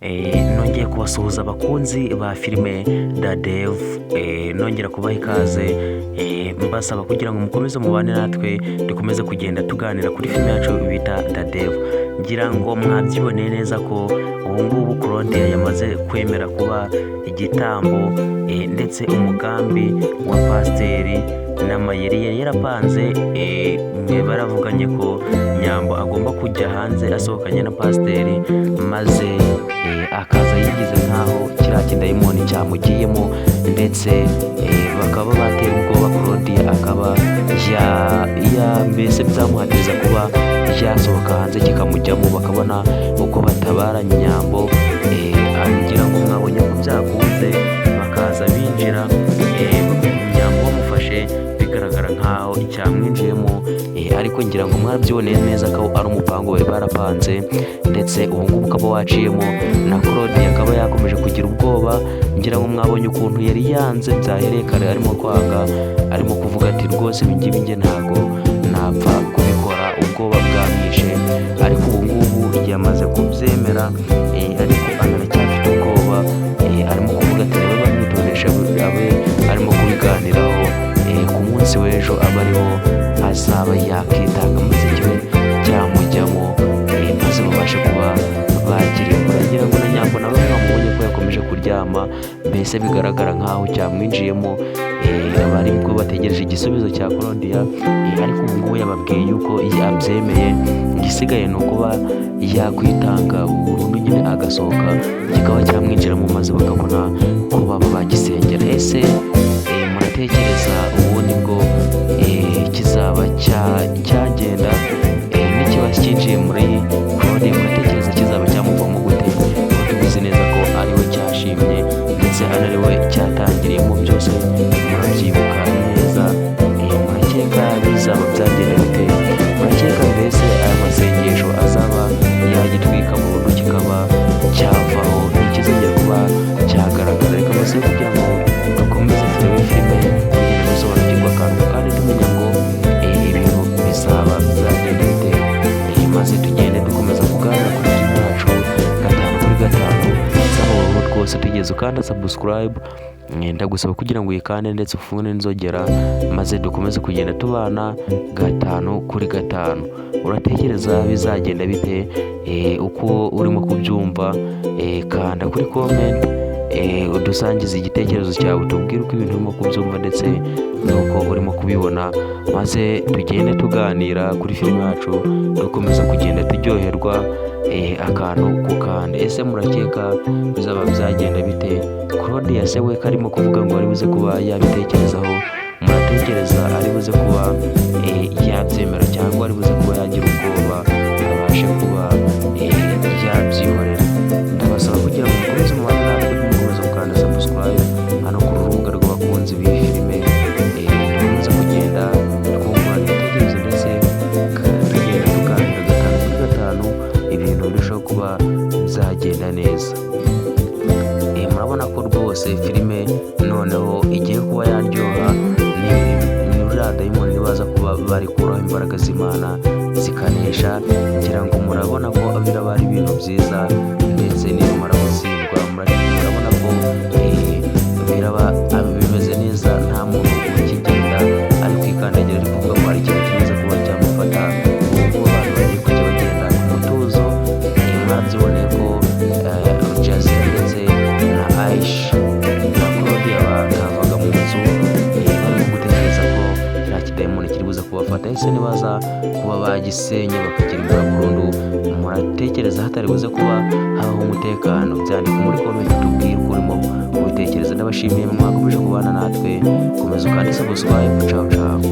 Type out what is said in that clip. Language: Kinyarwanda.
nongeye kubasuhuza abakunzi ba filime Dadev, nongera kubaha ikaze, mbasaba kugira ngo mukomeze mubane natwe dukomeze kugenda tuganira kuri filime yacu bita Dadev. Ngira ngo mwabyiboneye neza ko ubungubu Claudia yamaze kwemera kuba igitambo, ndetse umugambi wa pasiteri n'amayeri yari yarapanze, baravuganye ko Nyambo agomba kujya hanze asohokanye na pasiteri, maze akaza yigize nk'aho kiriya kidayimoni cyamugiyemo, ndetse bakaba batera ubwoba Claudia, akaba mbese byamuhatiriza kuba yasohoka hanze kikamujyamo, bakabona uko batabara Nyambo. Ngira ngo mwabonye ko byakunze, bakaza binjira, Nyambo bamufashe bigaragara nk'aho cyamwinjiyemo, ariko ngira ngo mwabyiboneye neza ko ari umupango bari barapanze, ndetse ubu ngubu ukaba waciyemo na Claudia akaba yakomeje kugira ubwoba. Ngira ngo mwabonye ukuntu yari yanze byahereye kare, arimo kwanga, arimo kuvuga ati rwose ibi ngibi njye ntabwo napfa kubikora, ubwoba bwamwishe. Ariko ubu ngubu yamaze kubyemera, ariko anacyafite ubwoba, arimo kuvuga ati niba bamwitondesha abe arimo kubiganiraho, ku munsi w'ejo aba ariho azaba yakitanga maze igihe cyamujyamo, maze babashe kuba bagira ngira ngo na Nyambo nawe mwamubonye ko yakomeje kuryama, mbese bigaragara nk'aho cyamwinjiyemo, bari bwo bategereje igisubizo cya Claudia, ariko ubu ngubu yababwiye yuko yabyemeye, igisigaye ni ukuba yakwitanga burundu nyine agasohoka kikaba cyamwinjiramo, maze bakabona ko baba bagisengera. Ese muratekereza ubundi bwo kizaba cyagenda n'ikibazo cyinjiye muri Claudia, muratekereza kizaba cyamuvamo gute? Kuko tubizi neza ko ariwe cyashimye, ndetse ariwe cyatangiriyemo byose, murabyibuka neza. Murakeka bizaba byagenda bite? Murakeka mbese aya masengesho azaba yagitwika burundu kikaba cyavaho, ntikizongera kuba cyagaragara? Reka mbese kugira ngo dukomeze turebe filime tugenda dusobanukirwa akantu kandi tumenya ngo ibintu bizaba byagenda bite, maze tugende dukomeza kuganira kuri filime yacu gatanu kuri gatanu. Nsaba wowe rwose tugeze ukanda subscribe, ndagusaba kugira ngo uyikande ndetse ufunge n'inzogera, maze dukomeze kugenda tubana gatanu kuri gatanu. Uratekereza bizagenda bite? Uko urimo kubyumva, kanda kuri comment, udusangize igitekerezo cyawe, tubwire uko ibintu urimo kubyumva ndetse n'uko urimo kubibona, maze tugende tuganira kuri filime yacu dukomeza kugenda turyoherwa akantu ku kandi. Ese murakeka bizaba byagenda bite? Claudia se we karimo kuvuga ngo ari buze kuba yabitekerezaho, muratekereza ari buze kuba yabyemera cyangwa ari buze kuba yagira ubwoba abashe kuba yabyihorera? Ndabasaba kugira ngo mukomeze umubare natwe, mukomeze gukanda subscribe hano ku rubuga rw'abakunzi b'iyi filime, dukomeze kugenda twungurana ibitekerezo ndetse tugenda tuganira gatanu kuri gatanu, ibintu birushaho kuba byagenda neza. Murabona ko rwose filime noneho igiye kuba yaryoha, uriya dayimoni nibaza kuba barikuraho imbaraga z'Imana zikanesha. Ngira ngo murabona ko biraba ari ibintu byiza, ndetse nimara gutsindwa murabona ko biraba bimeze neza, nta muntu ukigenda ari kwikandagira ari kuvuga ko hari ikintu kimaze kuba cyamufata. Ubwo abantu bagiye kujya bagenda ku mutuzo, mwabyiboneye ko Jazira ndetse na Aisha na Claudia bakavaga mu nzu, barimo gutekereza ko nta kidayimoni kiri buze kubafata. Ese nibaza kuba bagisenye bakakirimbura burundu, muratekereza hatari buze kuba habaho umutekano? Byandika muri comment tubwire uko urimo kubitekereza. Ndabashimiye mwakomeje kubana natwe, komeza ukande subscribe. Ciao ciao.